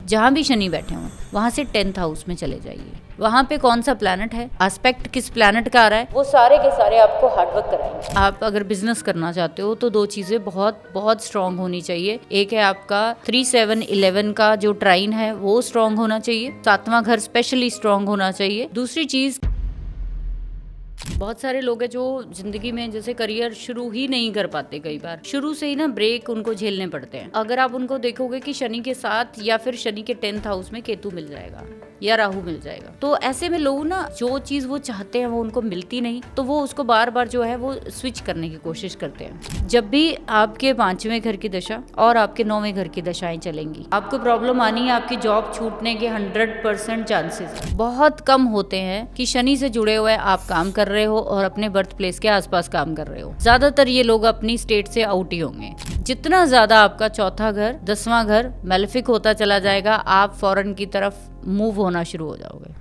जहाँ भी शनि बैठे हों वहाँ से 10th हाउस में चले जाइए। वहाँ पे कौन सा प्लैनेट है, एस्पेक्ट किस प्लैनेट का आ रहा है, वो सारे के सारे आपको हार्डवर्क कराएंगे। आप अगर बिजनेस करना चाहते हो तो 2 चीजें बहुत बहुत स्ट्रांग होनी चाहिए। एक है आपका 3-7-11 का जो ट्राइन है वो स्ट्रांग होना चाहिए, 7वां घर स्पेशली स्ट्रांग होना चाहिए। दूसरी चीज, बहुत सारे लोग हैं जो जिंदगी में जैसे करियर शुरू ही नहीं कर पाते, कई बार शुरू से ही ना ब्रेक उनको झेलने पड़ते हैं। अगर आप उनको देखोगे कि शनि के साथ या फिर शनि के 10th हाउस में केतु मिल जाएगा या राहु मिल जाएगा, तो ऐसे में लोग ना जो चीज वो चाहते हैं वो उनको मिलती नहीं, तो वो उसको बार बार जो है वो स्विच करने की कोशिश करते हैं। जब भी आपके 5वें घर की दशा और आपके 9वें घर की दशाएं चलेंगी, आपको प्रॉब्लम आनी है, आपकी जॉब छूटने के 100% चांसेस बहुत कम होते हैं कि शनि से जुड़े हुए आप काम कर रहे हो और अपने बर्थ प्लेस के आसपास काम कर रहे हो। ज्यादातर ये लोग अपनी स्टेट से आउट ही होंगे। जितना ज्यादा आपका 4था घर 10वां घर मैलेफिक होता चला जाएगा, आप फॉरेन की तरफ मूव होना शुरू हो जाओगे।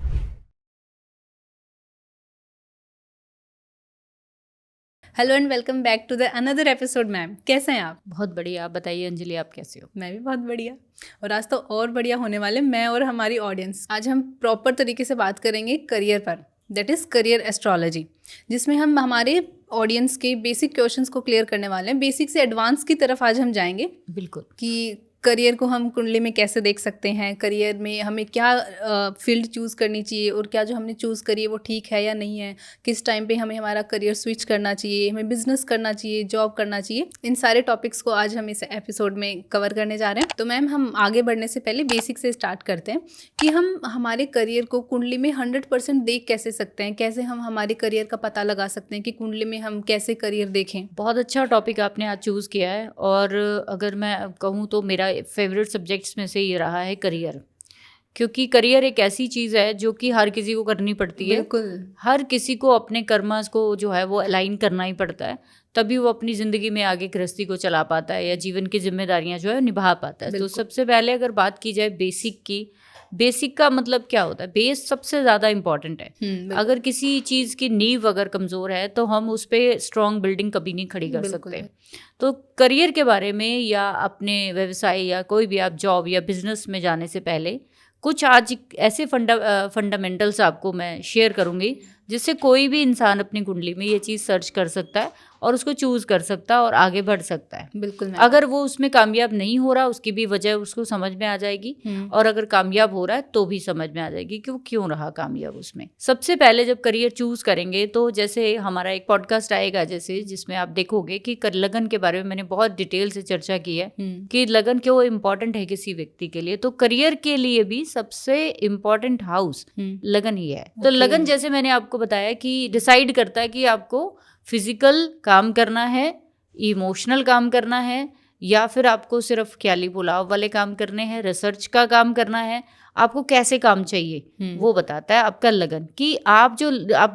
Hello and welcome back to the another episode. Ma'am कैसे हैं आप? बहुत बढ़िया। आप बताइए अंजलि, आप कैसे हो? मैं भी बहुत बढ़िया, और आज तो और बढ़िया होने वाले मैं और हमारी ऑडियंस। आज हम प्रॉपर तरीके से बात करेंगे करियर पर, दैट इज़ करियर एस्ट्रोलॉजी, जिसमें हम हमारे ऑडियंस के बेसिक क्वेश्चंस को क्लियर करने वाले हैं। बेसिक से एडवांस की तरफ आज हम जाएंगे। बिल्कुल। कि करियर को हम कुंडली में कैसे देख सकते हैं, करियर में हमें क्या फील्ड चूज़ करनी चाहिए, और क्या जो हमने चूज़ करी है वो ठीक है या नहीं है, किस टाइम पे हमें हमारा करियर स्विच करना चाहिए, हमें बिजनेस करना चाहिए, जॉब करना चाहिए। इन सारे टॉपिक्स को आज हम इस एपिसोड में कवर करने जा रहे हैं। तो मैम, हम आगे बढ़ने से पहले बेसिक से स्टार्ट करते हैं कि हम हमारे करियर को कुंडली में 100% देख कैसे सकते हैं, कैसे हम हमारे करियर का पता लगा सकते हैं कि कुंडली में हम कैसे करियर देखें। बहुत अच्छा टॉपिक आपने आज चूज़ किया है, और अगर मैं कहूँ तो मेरा फेवरेट सब्जेक्ट्स में से ये रहा है करियर, क्योंकि करियर एक ऐसी चीज़ है जो कि हर किसी को करनी पड़ती है। बिल्कुल। हर किसी को अपने कर्मस को जो है वो अलाइन करना ही पड़ता है, तभी वो अपनी ज़िंदगी में आगे गृहस्थी को चला पाता है या जीवन की जिम्मेदारियां जो है निभा पाता है। तो सबसे पहले अगर बात की जाए बेसिक की, बेसिक का मतलब क्या होता है? बेस सबसे ज़्यादा इम्पॉर्टेंट है। अगर किसी चीज़ की नींव अगर कमज़ोर है तो हम उस पर स्ट्रॉन्ग बिल्डिंग कभी नहीं खड़ी कर सकते। तो करियर के बारे में या अपने व्यवसाय या कोई भी आप जॉब या बिजनेस में जाने से पहले कुछ आज ऐसे फंडामेंटल्स आपको मैं शेयर करूँगी जिससे कोई भी इंसान अपनी कुंडली में ये चीज़ सर्च कर सकता है और उसको चूज़ कर सकता है और आगे बढ़ सकता है। बिल्कुल। अगर वो उसमें कामयाब नहीं हो रहा, उसकी भी वजह उसको समझ में आ जाएगी, और अगर कामयाब हो रहा है तो भी समझ में आ जाएगी कि वो क्यों रहा कामयाब उसमें। सबसे पहले जब करियर चूज़ करेंगे तो जैसे हमारा एक पॉडकास्ट आएगा जैसे, जिसमें आप देखोगे कि लगन के बारे में मैंने बहुत डिटेल से चर्चा की है कि लगन क्यों इम्पॉर्टेंट है किसी व्यक्ति के लिए। तो करियर के लिए भी सबसे इम्पॉर्टेंट हाउस लगन ही है। तो लगन जैसे मैंने आपको बताया कि डिसाइड करता है कि आपको फिजिकल काम करना है, इमोशनल काम करना है, या फिर आपको सिर्फ ख्याली पुलाव वाले काम करने हैं, रिसर्च का काम करना है, आपको कैसे काम चाहिए वो बताता है आपका लगन। कि आप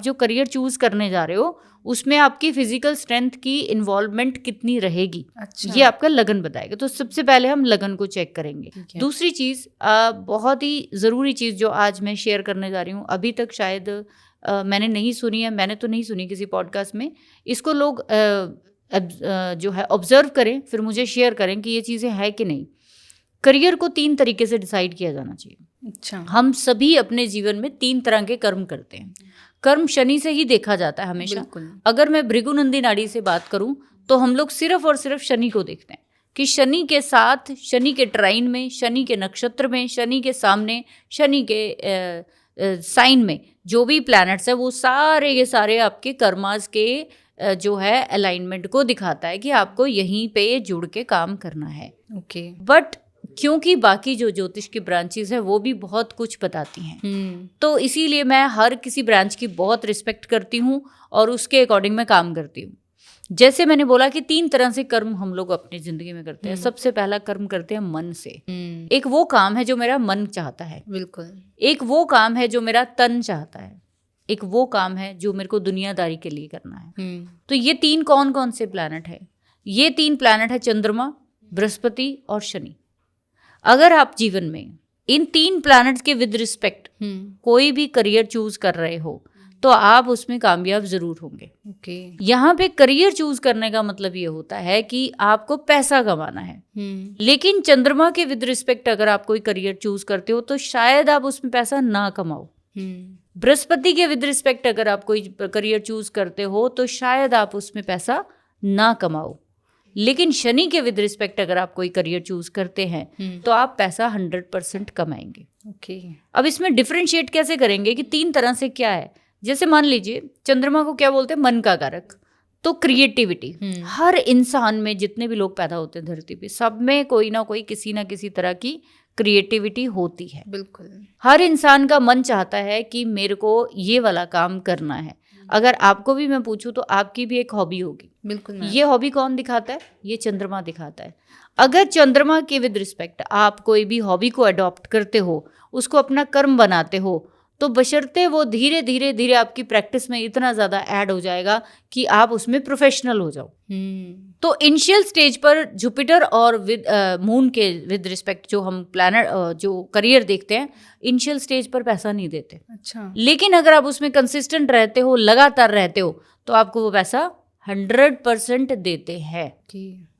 जो करियर चूज करने जा रहे हो उसमें आपकी फिजिकल स्ट्रेंथ की इन्वॉल्वमेंट कितनी रहेगी। अच्छा। ये आपका लगन बताएगा। तो सबसे पहले हम लगन को चेक करेंगे। दूसरी चीज़, बहुत ही ज़रूरी चीज़ जो आज मैं शेयर करने जा रही हूँ, अभी तक शायद मैंने नहीं सुनी है, मैंने तो नहीं सुनी किसी पॉडकास्ट में, इसको लोग जो है ऑब्जर्व करें फिर मुझे शेयर करें कि ये चीज़ें हैं कि नहीं। करियर को 3 तरीके से डिसाइड किया जाना चाहिए। अच्छा। हम सभी अपने जीवन में 3 तरह के कर्म करते हैं। कर्म शनि से ही देखा जाता है हमेशा। अगर मैं भृगुनंदी नाड़ी से बात करूं तो हम लोग सिर्फ और सिर्फ शनि को देखते हैं कि शनि के साथ, शनि के ट्राइन में, शनि के नक्षत्र में, शनि के सामने, शनि के साइन में जो भी प्लैनेट्स है वो सारे के सारे आपके कर्मास के जो है अलाइनमेंट को दिखाता है कि आपको यहीं पे जुड़ के काम करना है। ओके। बट क्योंकि बाकी जो ज्योतिष की ब्रांचेस है वो भी बहुत कुछ बताती हैं, तो इसीलिए मैं हर किसी ब्रांच की बहुत रिस्पेक्ट करती हूँ और उसके अकॉर्डिंग मैं काम करती हूँ। जैसे मैंने बोला कि 3 तरह से कर्म हम लोग अपनी जिंदगी में करते हैं। सबसे पहला कर्म करते हैं मन से। एक वो काम है जो मेरा मन चाहता है। बिल्कुल। एक वो काम है जो मेरा तन चाहता है। एक वो काम है जो मेरे को दुनियादारी के लिए करना है। तो ये 3 कौन कौन से प्लैनेट है? ये 3 प्लैनेट है चंद्रमा, बृहस्पति और शनि। अगर आप जीवन में इन 3 प्लैनेट्स के विद रिस्पेक्ट कोई भी करियर चूज कर रहे हो, तो आप उसमें कामयाब जरूर होंगे। ओके। यहाँ पे करियर चूज करने का मतलब ये होता है कि आपको पैसा कमाना है। लेकिन चंद्रमा के विद रिस्पेक्ट अगर आप कोई करियर चूज करते हो तो शायद आप उसमें पैसा ना कमाओ। बृहस्पति के विद रिस्पेक्ट अगर आप कोई करियर चूज करते हो तो शायद आप उसमें पैसा ना कमाओ। लेकिन शनि के विद रिस्पेक्ट अगर आप कोई करियर चूज करते हैं तो आप पैसा 100% कमाएंगे। ओके। अब इसमें डिफरेंशिएट कैसे करेंगे कि 3 तरह से क्या है। जैसे मान लीजिए चंद्रमा को क्या बोलते हैं, मन का कारक। तो क्रिएटिविटी, हर इंसान में जितने भी लोग पैदा होते हैं धरती पे, सब में कोई ना कोई किसी ना किसी तरह की क्रिएटिविटी होती है। बिल्कुल। हर इंसान का मन चाहता है कि मेरे को ये वाला काम करना है। अगर आपको भी मैं पूछूं तो आपकी भी एक हॉबी होगी। बिल्कुल। ये हॉबी कौन दिखाता है? ये चंद्रमा दिखाता है। अगर चंद्रमा के विद रिस्पेक्ट आप कोई भी हॉबी को अडॉप्ट करते हो, उसको अपना कर्म बनाते हो, तो बशर्ते वो धीरे धीरे धीरे आपकी प्रैक्टिस में इतना ज़्यादा ऐड हो जाएगा कि आप उसमें प्रोफेशनल हो जाओ। तो इनिशियल स्टेज पर जुपिटर और विद मून के विद रिस्पेक्ट जो हम प्लैनेट जो करियर देखते हैं, इनिशियल स्टेज पर पैसा नहीं देते। अच्छा। लेकिन अगर आप उसमें कंसिस्टेंट रहते हो, लगातार रहते हो, तो आपको वो पैसा 100% देते हैं।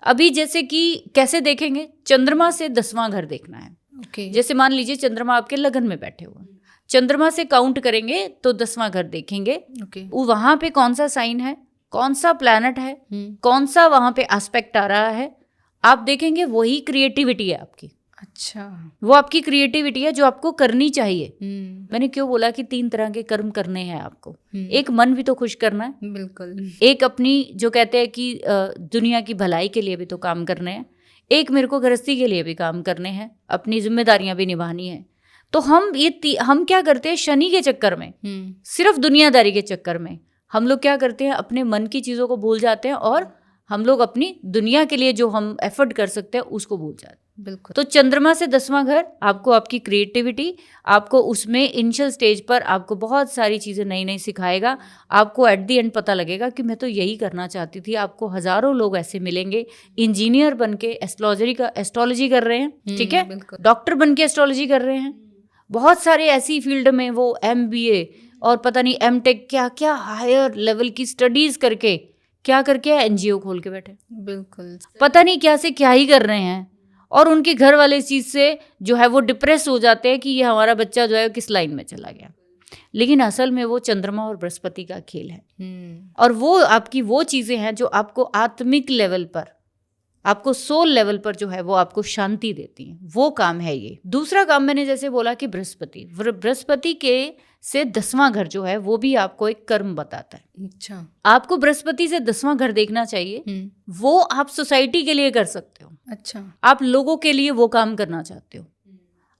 अभी जैसे कि कैसे देखेंगे, चंद्रमा से 10वां घर देखना है। ओके। जैसे मान लीजिए चंद्रमा आपके लगन में बैठे हुए, चंद्रमा से काउंट करेंगे तो 10वां घर देखेंगे। ओके। वहां पे कौन सा साइन है, कौन सा प्लैनेट है, कौन सा वहां पे एस्पेक्ट आ रहा है, आप देखेंगे वही क्रिएटिविटी है आपकी। अच्छा। वो आपकी क्रिएटिविटी है जो आपको करनी चाहिए। मैंने क्यों बोला कि 3 तरह के कर्म करने हैं आपको। एक मन भी तो खुश करना है। बिल्कुल। एक अपनी जो कहते हैं कि दुनिया की भलाई के लिए भी तो काम करने हैं। एक मेरे को गृहस्थी के लिए भी काम करने हैं, अपनी जिम्मेदारियां भी निभानी है। तो हम हम क्या करते हैं, शनि के चक्कर में, सिर्फ दुनियादारी के चक्कर में हम लोग क्या करते हैं, अपने मन की चीज़ों को भूल जाते हैं और हम लोग अपनी दुनिया के लिए जो हम एफर्ट कर सकते हैं उसको भूल जाते हैं। बिल्कुल। तो चंद्रमा से 10वां घर आपको आपकी क्रिएटिविटी, आपको उसमें इनिशियल स्टेज पर आपको बहुत सारी चीज़ें नई नई सिखाएगा। आपको एट दी एंड पता लगेगा कि मैं तो यही करना चाहती थी। आपको हज़ारों लोग ऐसे मिलेंगे, इंजीनियर बन के एस्ट्रोलॉजी कर रहे हैं, ठीक है, डॉक्टर बन के एस्ट्रोलॉजी कर रहे हैं, बहुत सारे ऐसी फील्ड में वो MBA और पता नहीं MTech क्या क्या हायर लेवल की स्टडीज करके क्या करके NGO खोल के बैठे। बिल्कुल। पता नहीं क्या से क्या ही कर रहे हैं। और उनके घर वाले इस चीज़ से जो है वो डिप्रेस हो जाते हैं कि ये हमारा बच्चा जो है किस लाइन में चला गया। लेकिन असल में वो चंद्रमा और बृहस्पति का खेल है। और वो आपकी वो चीज़ें हैं जो आपको आत्मिक लेवल पर, आपको सोल लेवल पर जो है वो आपको शांति देती हैं। वो काम है ये। दूसरा काम मैंने जैसे बोला कि बृहस्पति के से 10वां घर जो है वो भी आपको एक कर्म बताता है। अच्छा। आपको बृहस्पति से 10वां घर देखना चाहिए। वो आप सोसाइटी के लिए कर सकते हो। अच्छा। आप लोगों के लिए वो काम करना चाहते हो।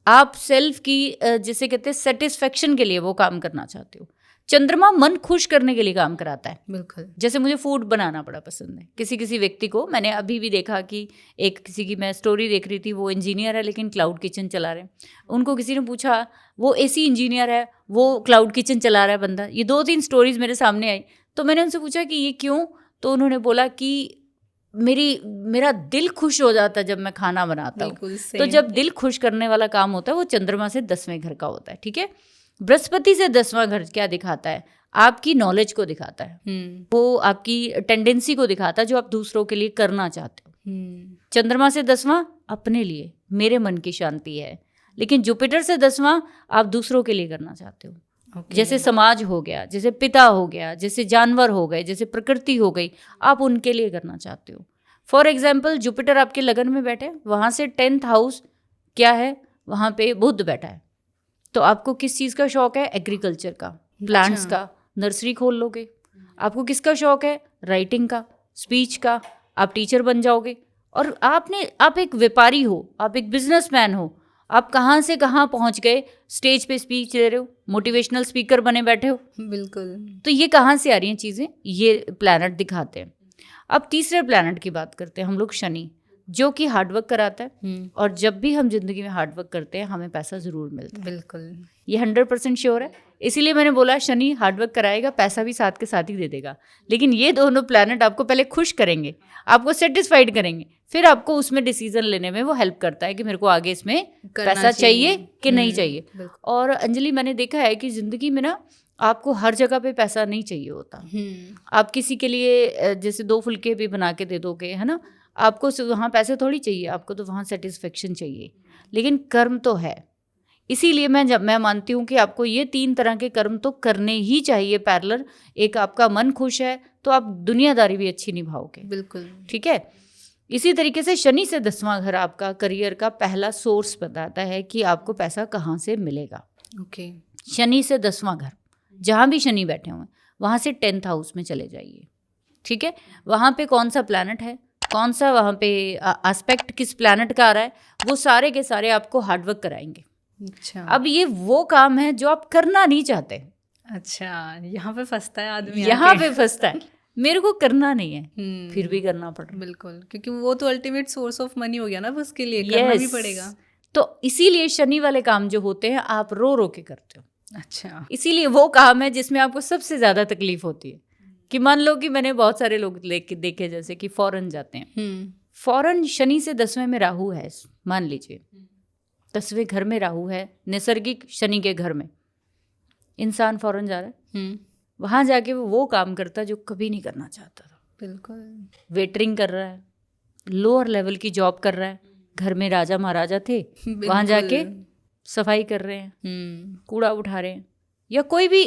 आप सेल्फ की जिसे कहते हैं सेटिस्फेक्शन के लिए वो काम करना चाहते हो। चंद्रमा मन खुश करने के लिए काम कराता है। बिल्कुल। जैसे मुझे फूड बनाना बड़ा पसंद है। किसी व्यक्ति को मैंने अभी भी देखा कि किसी की मैं स्टोरी देख रही थी, वो इंजीनियर है लेकिन क्लाउड किचन चला रहे हैं। उनको किसी ने पूछा, वो AC इंजीनियर है, वो क्लाउड किचन चला रहा है बंदा। ये 2-3 स्टोरीज मेरे सामने आई। तो मैंने उनसे पूछा कि ये क्यों? तो उन्होंने बोला कि मेरा दिल खुश हो जाता है जब मैं खाना बनाता हूँ। तो जब दिल खुश करने वाला काम होता है वो चंद्रमा से 10वें घर का होता है, ठीक है। बृहस्पति से 10वां घर क्या दिखाता है? आपकी नॉलेज को दिखाता है। वो आपकी टेंडेंसी को दिखाता है जो आप दूसरों के लिए करना चाहते हो। चंद्रमा से 10वां अपने लिए, मेरे मन की शांति है। लेकिन जुपिटर से 10वां आप दूसरों के लिए करना चाहते हो। जैसे समाज हो गया, जैसे पिता हो गया, जैसे जानवर हो गए, जैसे प्रकृति हो गई, आप उनके लिए करना चाहते हो। फॉर एग्जाम्पल जुपिटर आपके लगन में बैठे, वहाँ से 10th हाउस क्या है, वहाँ पे बुध बैठा है। तो आपको किस चीज़ का शौक है? एग्रीकल्चर का, प्लांट्स का, नर्सरी खोल लोगे। आपको किसका शौक है? राइटिंग का, स्पीच का, आप टीचर बन जाओगे। और आप एक व्यापारी हो, आप एक बिजनेसमैन हो, आप कहाँ से कहाँ पहुँच गए, स्टेज पे स्पीच दे रहे हो, मोटिवेशनल स्पीकर बने बैठे हो। बिल्कुल। तो ये कहाँ से आ रही हैं चीज़ें? ये प्लैनेट दिखाते हैं। अब तीसरे प्लैनेट की बात करते हैं हम लोग, शनि, जो कि हार्डवर्क कराता है। और जब भी हम जिंदगी में हार्डवर्क करते हैं हमें पैसा ज़रूर मिलता है। बिल्कुल, ये 100% श्योर है। इसीलिए मैंने बोला शनि हार्डवर्क कराएगा, पैसा भी साथ के साथ ही दे देगा। लेकिन ये दोनों प्लैनेट आपको पहले खुश करेंगे, आपको सेटिस्फाइड करेंगे, फिर आपको उसमें डिसीजन लेने में वो हेल्प करता है कि मेरे को आगे इसमें पैसा चाहिए कि नहीं चाहिए। और अंजलि, मैंने देखा है कि ज़िंदगी में ना आपको हर जगह पे पैसा नहीं चाहिए होता। आप किसी के लिए जैसे 2 फुलके भी बना के दे दोगे, है ना, आपको वहाँ पैसे थोड़ी चाहिए, आपको तो वहाँ सेटिस्फेक्शन चाहिए। लेकिन कर्म तो है, इसीलिए मैं मानती हूँ कि आपको ये 3 तरह के कर्म तो करने ही चाहिए पैरेलल। एक आपका मन खुश है तो आप दुनियादारी भी अच्छी निभाओगे। बिल्कुल, ठीक है। इसी तरीके से शनि से 10वां घर आपका करियर का पहला सोर्स बताता है कि आपको पैसा कहाँ से मिलेगा। ओके। शनि से 10वां घर, जहाँ भी शनि बैठे हुए वहाँ से 10th हाउस में चले जाइए। ठीक है। वहाँ पे कौन सा प्लैनेट है, कौन सा वहाँ पे एस्पेक्ट किस प्लैनेट का आ रहा है, वो सारे के सारे आपको हार्डवर्क कराएंगे। अच्छा। अब ये वो काम है जो आप करना नहीं चाहते। अच्छा, यहाँ पे फंसता है आदमी, यहाँ पे फंसता है, मेरे को करना नहीं है, फिर भी करना पड़ रहा है। बिल्कुल, क्योंकि वो तो अल्टीमेट सोर्स ऑफ मनी हो गया ना, उसके लिए करना भी पड़ेगा। तो इसीलिए शनि वाले काम जो होते हैं आप रो रो के करते हो। अच्छा। इसीलिए वो काम है जिसमें आपको सबसे ज्यादा तकलीफ होती है। कि मान लो कि मैंने बहुत सारे लोग देखे जैसे कि फॉरेन जाते हैं, फॉरेन शनि से 10वें में राहु है, मान लीजिए 10वें घर में राहु है, नैसर्गिक शनि के घर में इंसान फॉरेन जा रहा है, वहां जाके वो काम करता है जो कभी नहीं करना चाहता था। बिल्कुल। वेटरिंग कर रहा है, लोअर लेवल की जॉब कर रहा है, घर में राजा महाराजा थे, वहां जाके सफाई कर रहे हैं, कूड़ा उठा रहे हैं, या कोई भी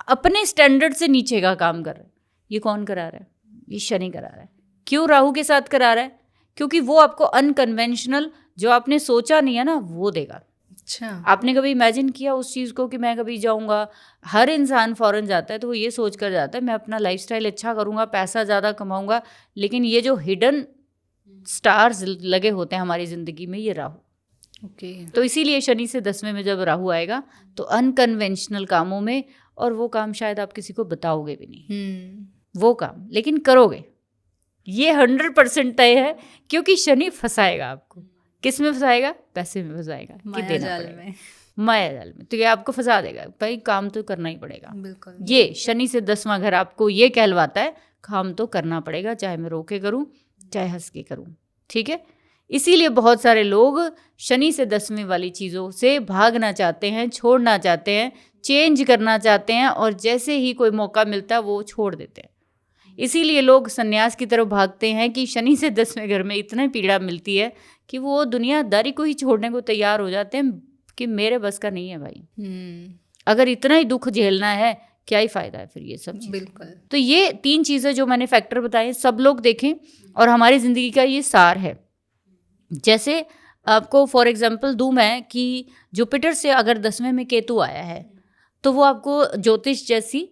अपने स्टैंडर्ड से नीचे का काम कर रहे हैं। ये कौन करा रहा है? ये शनि करा रहा है। क्यों राहु के साथ करा रहा है? क्योंकि वो आपको अनकन्वेंशनल, जो आपने सोचा नहीं है ना, वो देगा। अच्छा। आपने कभी इमेजिन किया उस चीज़ को कि मैं कभी जाऊंगा? हर इंसान फॉरेन जाता है तो वो ये सोच कर जाता है मैं अपना लाइफस्टाइल अच्छा करूंगा, पैसा ज़्यादा कमाऊंगा, लेकिन ये जो हिडन स्टार्स लगे होते हैं हमारी ज़िंदगी में, ये राहु। ओके। तो इसीलिए शनि से 10वें में जब राहु आएगा तो अनकन्वेंशनल कामों में, और वो काम शायद आप किसी को बताओगे भी नहीं, वो काम लेकिन करोगे, ये 100% तय है। क्योंकि शनि फंसाएगा आपको। किस में फंसाएगा? पैसे में फंसाएगा, कि देना पड़ेगा, माया जाल में। तो ये आपको फंसा देगा, भाई काम तो करना ही पड़ेगा। बिल्कुल। ये शनि से 10वां घर आपको ये कहलवाता है काम तो करना पड़ेगा, चाहे मैं रो के करूँ चाहे हंस के करूँ। ठीक है। इसीलिए बहुत सारे लोग शनि से 10वें वाली चीज़ों से भागना चाहते हैं, छोड़ना चाहते हैं, चेंज करना चाहते हैं, और जैसे ही कोई मौका मिलता है वो छोड़ देते हैं। इसीलिए लोग संन्यास की तरफ भागते हैं कि शनि से 10वें घर में इतना पीड़ा मिलती है कि वो दुनियादारी को ही छोड़ने को तैयार हो जाते हैं कि मेरे बस का नहीं है भाई। अगर इतना ही दुख झेलना है, क्या ही फ़ायदा है फिर ये सब चीज़। बिल्कुल। तो ये 3 चीज़ें जो मैंने फैक्टर बताए, सब लोग देखें, और हमारी ज़िंदगी का ये सार है। जैसे आपको फॉर एग्जांपल दूं मैं कि जुपिटर से अगर 10वें में केतु आया है तो वो आपको ज्योतिष जैसी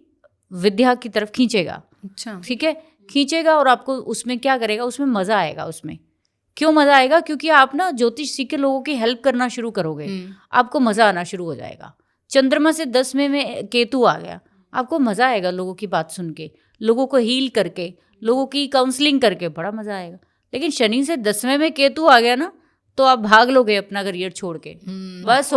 विद्या की तरफ खींचेगा। अच्छा। ठीक है, खींचेगा, और आपको उसमें क्या करेगा, उसमें मज़ा आएगा। उसमें क्यों मज़ा आएगा? क्योंकि आप ना ज्योतिष सीख के लोगों की हेल्प करना शुरू करोगे, आपको मज़ा आना शुरू हो जाएगा। चंद्रमा से 10वें में केतु आ गया, आपको मज़ा आएगा लोगों की बात सुन के, लोगों को हील करके, लोगों की काउंसलिंग करके, बड़ा मज़ा आएगा। लेकिन शनि से 10वें में केतु आ गया ना, तो आप भाग लोगे अपना करियर छोड़ के, बस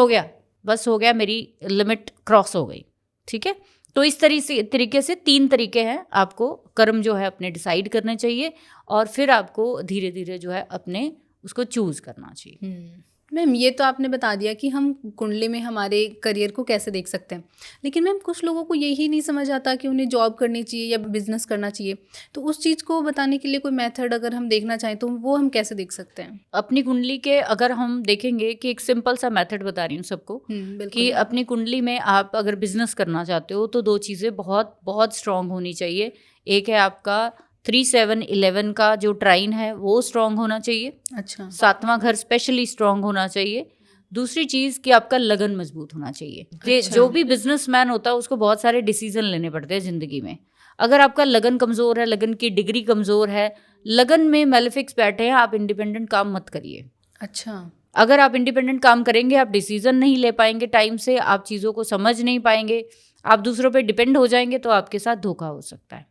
हो गया, मेरी लिमिट क्रॉस हो गई। ठीक है। तो इस तरीके से 3 तरीके हैं, आपको कर्म जो है अपने डिसाइड करने चाहिए, और फिर आपको धीरे धीरे जो है अपने उसको चूज करना चाहिए। मैम, ये तो आपने बता दिया कि हम कुंडली में हमारे करियर को कैसे देख सकते हैं, लेकिन मैम कुछ लोगों को यही नहीं समझ आता कि उन्हें जॉब करनी चाहिए या बिजनेस करना चाहिए। तो उस चीज़ को बताने के लिए कोई मेथड अगर हम देखना चाहें तो वो हम कैसे देख सकते हैं? अपनी कुंडली के अगर हम देखेंगे कि एक सिंपल सा मेथड बता रही हूँ सबको, कि अपनी कुंडली में आप अगर बिजनेस करना चाहते हो तो 2 चीज़ें बहुत बहुत स्ट्रांग होनी चाहिए। एक है आपका 3-7-11 का जो ट्राइन है वो स्ट्रांग होना चाहिए। अच्छा। 7वां घर स्पेशली स्ट्रांग होना चाहिए। दूसरी चीज़ कि आपका लगन मजबूत होना चाहिए। अच्छा। जो भी बिजनेसमैन होता है उसको बहुत सारे डिसीजन लेने पड़ते हैं ज़िंदगी में। अगर आपका लगन कमज़ोर है, लगन की डिग्री कमज़ोर है, लगन में मेलेफिक्स बैठे हैं, आप इंडिपेंडेंट काम मत करिए। अच्छा। अगर आप इंडिपेंडेंट काम करेंगे आप डिसीजन नहीं ले पाएंगे टाइम से, आप चीज़ों को समझ नहीं पाएंगे, आप दूसरों पे डिपेंड हो जाएंगे, तो आपके साथ धोखा हो सकता है।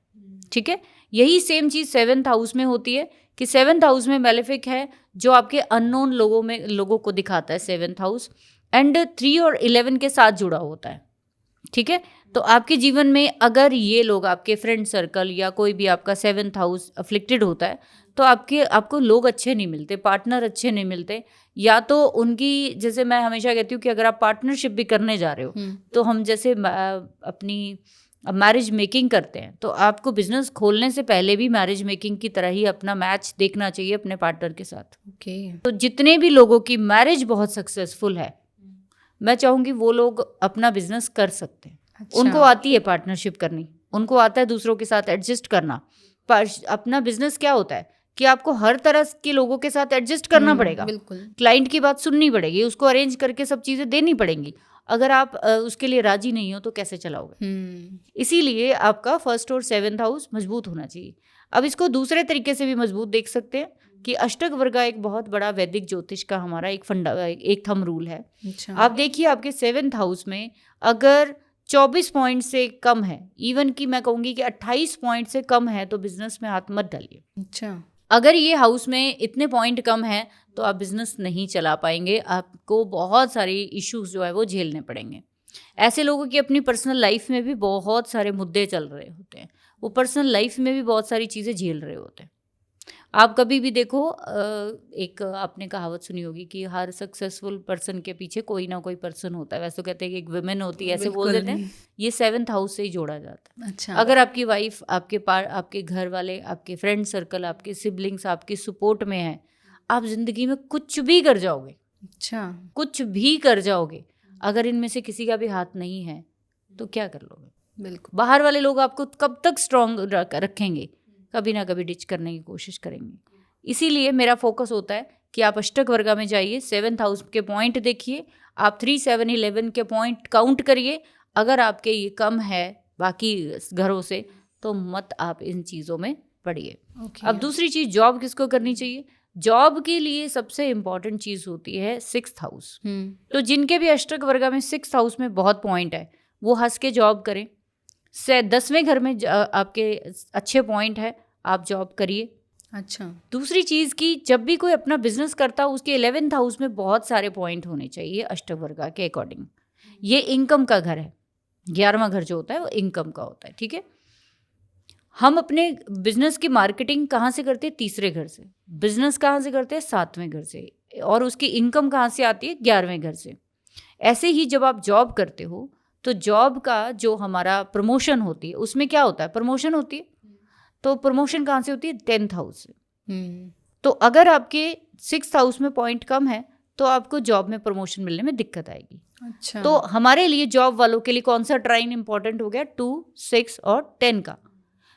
ठीक है। यही सेम चीज़ 7th हाउस में होती है कि 7th हाउस में मेलेफिक है जो आपके अननोन लोगों को दिखाता है 7th हाउस, एंड 3 और 11 के साथ जुड़ा होता है। ठीक है। तो आपके जीवन में अगर ये लोग, आपके फ्रेंड सर्कल या कोई भी आपका 7th हाउस अफ्लिक्टेड होता है, तो तो आपको लोग अच्छे नहीं मिलते, पार्टनर अच्छे नहीं मिलते, या तो उनकी, जैसे मैं हमेशा कहती हूँ कि अगर आप पार्टनरशिप भी करने जा रहे हो तो हम जैसे अपनी मैरिज मेकिंग करते हैं, तो आपको बिजनेस खोलने से पहले भी मैरिज मेकिंग की तरह ही अपना मैच देखना चाहिए अपने पार्टनर के साथ। तो जितने भी लोगों की मैरिज बहुत सक्सेसफुल है, मैं चाहूँगी वो लोग अपना बिजनेस कर सकते हैं। उनको आती है पार्टनरशिप करनी, उनको आता है दूसरों के साथ एडजस्ट करना। अपना बिजनेस क्या होता है कि आपको हर तरह के लोगों के साथ एडजस्ट करना पड़ेगा, क्लाइंट की बात सुननी पड़ेगी, उसको अरेंज करके सब चीज़ें देनी पड़ेंगी। अगर आप उसके लिए राजी नहीं हो तो कैसे चलाओगे? इसीलिए आपका फर्स्ट और 7th हाउस मजबूत होना चाहिए। अब इसको दूसरे तरीके से भी मजबूत देख सकते हैं कि अष्टक वर्गा एक बहुत बड़ा वैदिक ज्योतिष का हमारा एक थंब रूल है। आप देखिए आपके 7th हाउस में अगर 24 पॉइंट से कम है, इवन कि मैं कहूँगी कि 28 पॉइंट से कम है, तो बिजनेस में हाथ मत डालिए। अगर ये हाउस में इतने पॉइंट कम है तो आप बिजनेस नहीं चला पाएंगे, आपको बहुत सारी इश्यूज जो है वो झेलने पड़ेंगे। ऐसे लोगों की अपनी पर्सनल लाइफ में भी बहुत सारे मुद्दे चल रहे होते हैं, वो पर्सनल लाइफ में भी बहुत सारी चीज़ें झेल रहे होते हैं। आप कभी भी देखो, एक आपने कहावत सुनी होगी कि हर सक्सेसफुल पर्सन के पीछे कोई ना कोई पर्सन होता है। वैसे तो कहते हैं कि एक वुमेन होती है, ऐसे बोल देते हैं, ये 7th हाउस से ही जोड़ा जाता है। अच्छा। अगर आपकी वाइफ आपके घर वाले, आपके फ्रेंड सर्कल, आपके सिबलिंग्स आपकी सपोर्ट में है, आप जिंदगी में कुछ भी कर जाओगे। अच्छा, कुछ भी कर जाओगे। अगर इनमें से किसी का भी हाथ नहीं है तो क्या कर लोगे? बिल्कुल। बाहर वाले लोग आपको कब तक स्ट्रांग रखेंगे? कभी ना कभी डिच करने की कोशिश करेंगे। इसीलिए मेरा फोकस होता है कि आप अष्टक वर्गा में जाइए, 7th हाउस के पॉइंट देखिए, आप 3, 7, 11 के पॉइंट काउंट करिए। अगर आपके ये कम है बाकी घरों से तो मत आप इन चीज़ों में पड़िए। अब दूसरी चीज़, जॉब किसको करनी चाहिए? जॉब के लिए सबसे इम्पॉर्टेंट चीज़ होती है 6th हाउस। तो जिनके भी अष्टक वर्गा में 6th हाउस में बहुत पॉइंट है वो हंस के जॉब करें। 10वें घर में आपके अच्छे पॉइंट है, आप जॉब करिए। अच्छा। दूसरी चीज़ कि जब भी कोई अपना बिजनेस करता है उसके 11th हाउस में बहुत सारे पॉइंट होने चाहिए अष्टक वर्गा के अकॉर्डिंग। ये इनकम का घर है, 11वां घर जो होता है वो इनकम का होता है। ठीक है, हम अपने बिजनेस की मार्केटिंग कहाँ से करते हैं? 3रे घर से। बिजनेस कहाँ से करते हैं? 7वें घर से। और उसकी इनकम कहाँ से आती है? 11वें घर से। ऐसे ही जब आप जॉब करते हो तो जॉब का जो हमारा प्रमोशन होती है उसमें क्या होता है? प्रमोशन होती है। तो प्रमोशन कहाँ से होती है? 10th हाउस से। तो अगर आपके 6th हाउस में पॉइंट कम है तो आपको जॉब में प्रमोशन मिलने में दिक्कत आएगी। अच्छा। तो हमारे लिए जॉब वालों के लिए कौन सा ट्राइन इंपॉर्टेंट हो गया? 2, 6 और 10 का।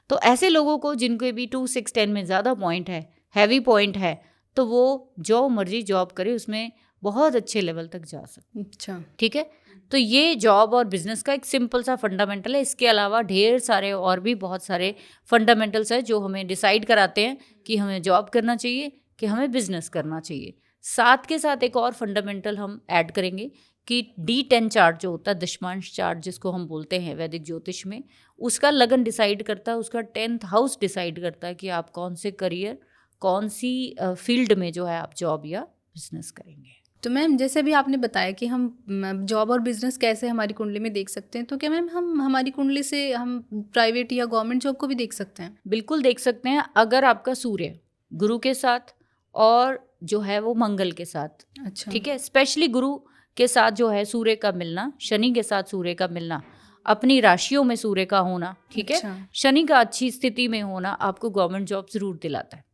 तो ऐसे लोगों को जिनके भी 2, 6, 10 में ज़्यादा पॉइंट है, हैवी पॉइंट है, तो वो जो मर्जी जॉब करे उसमें बहुत अच्छे लेवल तक जा सकते। अच्छा, ठीक है। तो ये जॉब और बिजनेस का एक सिंपल सा फंडामेंटल है। इसके अलावा ढेर सारे और भी बहुत सारे फंडामेंटल्स हैं जो हमें डिसाइड कराते हैं कि हमें जॉब करना चाहिए कि हमें बिजनेस करना चाहिए। साथ के साथ एक और फंडामेंटल हम ऐड करेंगे कि D10 चार्ट जो होता है, दशमांश चार्ट जिसको हम बोलते हैं वैदिक ज्योतिष में, उसका लगन डिसाइड करता है, उसका 10th हाउस डिसाइड करता है कि आप कौन से करियर, कौन सी फील्ड में जो है आप जॉब या बिजनेस करेंगे। तो मैम जैसे भी आपने बताया कि हम जॉब और बिजनेस कैसे हमारी कुंडली में देख सकते हैं, तो क्या मैम हम हमारी कुंडली से हम प्राइवेट या गवर्नमेंट जॉब को भी देख सकते हैं? बिल्कुल देख सकते हैं, अगर आपका सूर्य गुरु के साथ और जो है वो मंगल के साथ। अच्छा। ठीक है, स्पेशली गुरु के साथ जो है सूर्य का मिलना, शनि के साथ सूर्य का मिलना, अपनी राशियों में सूर्य का होना, ठीक है। अच्छा। शनि का अच्छी स्थिति में होना आपको गवर्नमेंट जॉब जरूर दिलाता है।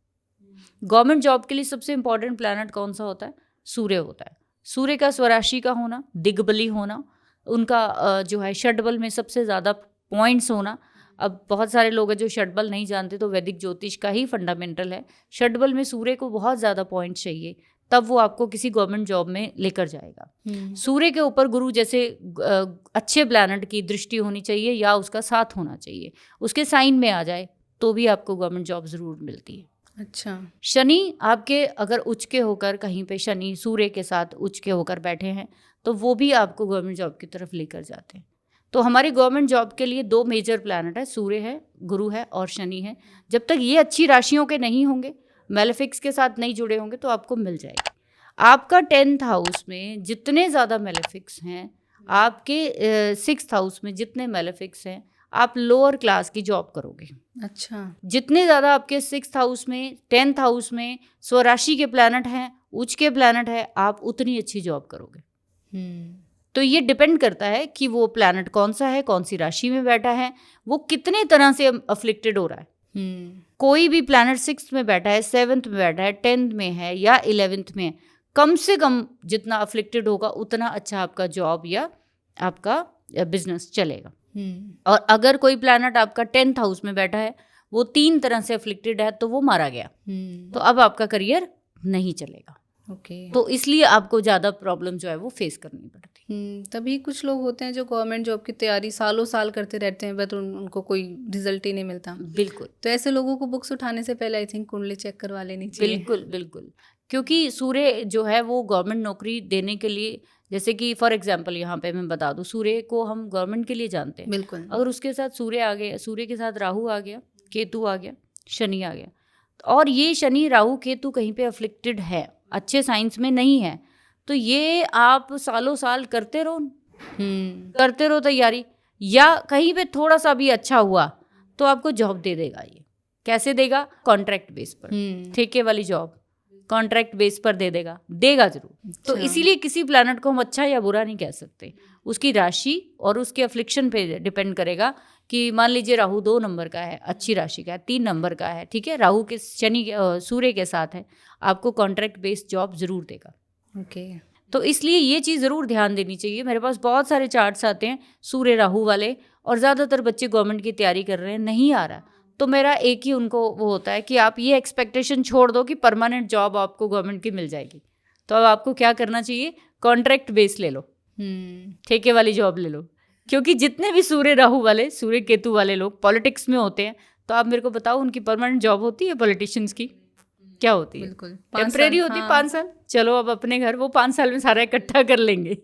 गवर्नमेंट जॉब के लिए सबसे इंपॉर्टेंट प्लैनेट कौन सा होता है? सूर्य होता है। सूर्य का स्वराशि का होना, दिग्बली होना, उनका जो है षटबल में सबसे ज़्यादा पॉइंट्स होना। अब बहुत सारे लोग हैं जो षटबल नहीं जानते, तो वैदिक ज्योतिष का ही फंडामेंटल है। षटबल में सूर्य को बहुत ज़्यादा पॉइंट चाहिए, तब वो आपको किसी गवर्नमेंट जॉब में लेकर जाएगा। सूर्य के ऊपर गुरु जैसे अच्छे प्लैनेट की दृष्टि होनी चाहिए या उसका साथ होना चाहिए, उसके साइन में आ जाए तो भी आपको गवर्नमेंट जॉब ज़रूर मिलती है। अच्छा। शनि आपके अगर उच्च के होकर कहीं पे शनि सूर्य के साथ उच्च के होकर बैठे हैं तो वो भी आपको गवर्नमेंट जॉब की तरफ लेकर जाते हैं। तो हमारी गवर्नमेंट जॉब के लिए 2 मेजर प्लैनेट है, सूर्य है, गुरु है और शनि है। जब तक ये अच्छी राशियों के नहीं होंगे, मेलेफिक्स के साथ नहीं जुड़े होंगे, तो आपको मिल जाएगी। आपका 10th हाउस में जितने ज़्यादा मेलेफिक्स हैं, आपके 6th हाउस में जितने मेलेफिक्स हैं, आप लोअर क्लास की जॉब करोगे। अच्छा। जितने ज़्यादा आपके 6th हाउस में 10th हाउस में स्वराशि के प्लैनेट हैं, उच्च के प्लैनेट है, आप उतनी अच्छी जॉब करोगे। तो ये डिपेंड करता है कि वो प्लैनेट कौन सा है, कौन सी राशि में बैठा है, वो कितने तरह से अफ्लिक्टेड हो रहा है। कोई भी प्लैनेट 6th में बैठा है, 7th में बैठा है, 10th में है या 11th में है, कम से कम जितना अफ्लिक्टेड होगा उतना अच्छा आपका जॉब या आपका बिजनेस चलेगा। और अगर कोई प्लैनेट आपका 10th हाउस में बैठा है, वो 3 तरह से अफ्लिक्टेड है, तो वो मारा गया, तो अब आपका करियर नहीं चलेगा। तो इसलिए आपको ज़्यादा प्रॉब्लम जो है वो फेस करनी पड़ती है। तभी कुछ लोग होते हैं जो गवर्नमेंट जॉब की तैयारी सालों साल करते रहते हैं, बट उनको कोई रिजल्ट ही नहीं मिलता। बिल्कुल। तो ऐसे लोगों को बुक्स उठाने से पहले आई थिंक कुंडली चेक करवा लेनी चाहिए। बिल्कुल बिल्कुल, क्योंकि सूर्य जो है वो गवर्नमेंट नौकरी देने के लिए, जैसे कि फॉर एग्जांपल यहाँ पे मैं बता दूँ, सूर्य को हम गवर्नमेंट के लिए जानते हैं। बिल्कुल। अगर उसके साथ सूर्य आ गया, सूर्य के साथ राहु आ गया, केतु आ गया, शनि आ गया, और ये शनि राहु केतु कहीं पे अफ्लिक्टेड है, अच्छे साइंस में नहीं है, तो ये आप सालों साल करते रहो तैयारी, या कहीं पे थोड़ा सा भी अच्छा हुआ तो आपको जॉब दे देगा। ये कैसे देगा? कॉन्ट्रैक्ट बेस पर, ठेके वाली जॉब कॉन्ट्रैक्ट बेस पर देगा जरूर। तो इसीलिए किसी प्लैनेट को हम अच्छा या बुरा नहीं कह सकते, उसकी राशि और उसके अफ्लिक्शन पे डिपेंड करेगा। कि मान लीजिए राहु 2 नंबर का है, अच्छी राशि का है, 3 नंबर का है, ठीक है, राहु के शनि सूर्य के साथ है, आपको कॉन्ट्रैक्ट बेस्ड जॉब जरूर देगा। तो इसलिए ये चीज़ ज़रूर ध्यान देनी चाहिए। मेरे पास बहुत सारे चार्ट्स आते हैं सूर्य राहु वाले, और ज़्यादातर बच्चे गवर्नमेंट की तैयारी कर रहे हैं, नहीं आ रहा, तो मेरा एक ही उनको वो होता है कि आप ये एक्सपेक्टेशन छोड़ दो कि परमानेंट जॉब आपको गवर्नमेंट की मिल जाएगी। तो अब आपको क्या करना चाहिए? कॉन्ट्रैक्ट बेस ले लो, ठेके वाली जॉब ले लो। क्योंकि जितने भी सूर्य राहु वाले, सूर्य केतु वाले लोग पॉलिटिक्स में होते हैं, तो आप मेरे को बताओ उनकी परमानेंट जॉब होती है? पॉलिटिशियंस की क्या होती है? बिल्कुल टेम्परेरी होती है, 5 साल। चलो अब अपने घर वो 5 साल में सारा इकट्ठा कर लेंगे।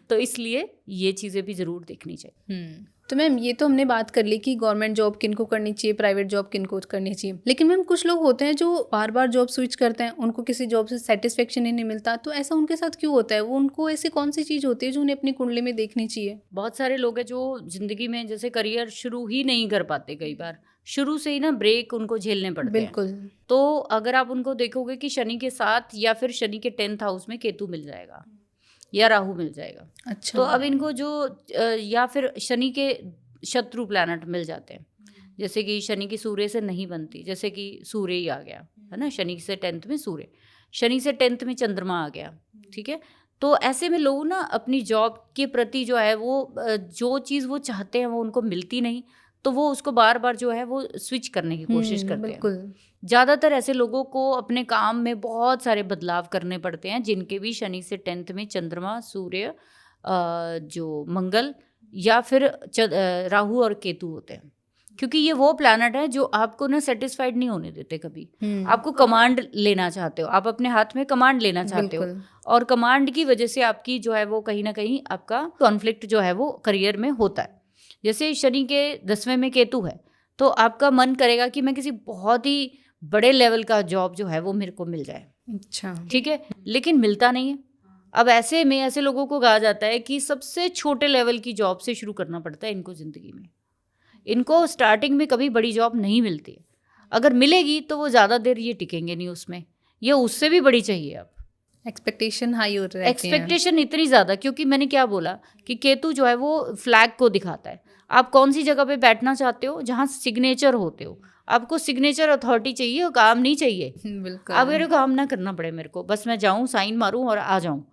तो इसलिए ये चीज़ें भी ज़रूर देखनी चाहिए। तो मैम ये तो हमने बात कर ली कि गवर्नमेंट जॉब किनको करनी चाहिए, प्राइवेट जॉब किनको करनी चाहिए, लेकिन मैम कुछ लोग होते हैं जो बार बार जॉब स्विच करते हैं, उनको किसी जॉब से सेटिस्फेक्शन ही नहीं मिलता, तो ऐसा उनके साथ क्यों होता है? वो उनको ऐसी कौन सी चीज़ होती है जो उन्हें अपनी कुंडली में देखनी चाहिए? बहुत सारे लोग हैं जो ज़िंदगी में जैसे करियर शुरू ही नहीं कर पाते, कई बार शुरू से ही ना ब्रेक उनको झेलने पड़ते हैं। बिल्कुल। तो अगर आप उनको देखोगे कि शनि के साथ या फिर शनि के 10th हाउस में केतु मिल जाएगा या राहु मिल जाएगा। अच्छा। तो अब इनको जो या फिर शनि के शत्रु प्लैनेट मिल जाते हैं, जैसे कि शनि की सूर्य से नहीं बनती, जैसे कि सूर्य ही आ गया है ना, शनि से 10th में सूर्य, शनि से 10th में चंद्रमा आ गया, ठीक है। तो ऐसे में लोग ना अपनी जॉब के प्रति जो है वो जो चीज़ वो चाहते हैं वो उनको मिलती नहीं, तो वो उसको बार बार जो है वो स्विच करने की कोशिश करते हैं। ज़्यादातर ऐसे लोगों को अपने काम में बहुत सारे बदलाव करने पड़ते हैं, जिनके भी शनि से 10th में चंद्रमा, सूर्य, जो मंगल या फिर राहु और केतु होते हैं, क्योंकि ये वो प्लैनेट है जो आपको ना सेटिस्फाइड नहीं होने देते कभी। आपको कमांड लेना चाहते हो, आप अपने हाथ में कमांड लेना चाहते हो, और कमांड की वजह से आपकी जो है वो कहीं ना कहीं आपका कॉन्फ्लिक्ट जो है वो करियर में होता है। जैसे शनि के 10वें में केतु है, तो आपका मन करेगा कि मैं किसी बहुत ही बड़े लेवल का जॉब जो है वो मेरे को मिल जाए। अच्छा, ठीक है, लेकिन मिलता नहीं है। अब ऐसे में ऐसे लोगों को कहा जाता है कि सबसे छोटे लेवल की जॉब से शुरू करना पड़ता है इनको ज़िंदगी में। इनको स्टार्टिंग में कभी बड़ी जॉब नहीं मिलती है, अगर मिलेगी तो वो ज़्यादा देर ये टिकेंगे नहीं उसमें, ये उससे भी बड़ी चाहिए। अब एक्सपेक्टेशन हाई हो रही है, एक्सपेक्टेशन इतनी ज़्यादा, क्योंकि मैंने क्या बोला कि केतु जो है वो फ्लैग को दिखाता है। आप कौन सी जगह पे बैठना चाहते हो जहाँ सिग्नेचर होते हो, आपको सिग्नेचर अथॉरिटी चाहिए और काम नहीं चाहिए। बिल्कुल। अब मेरे काम ना करना पड़े मेरे को, बस मैं जाऊँ साइन मारूँ और आ जाऊँ,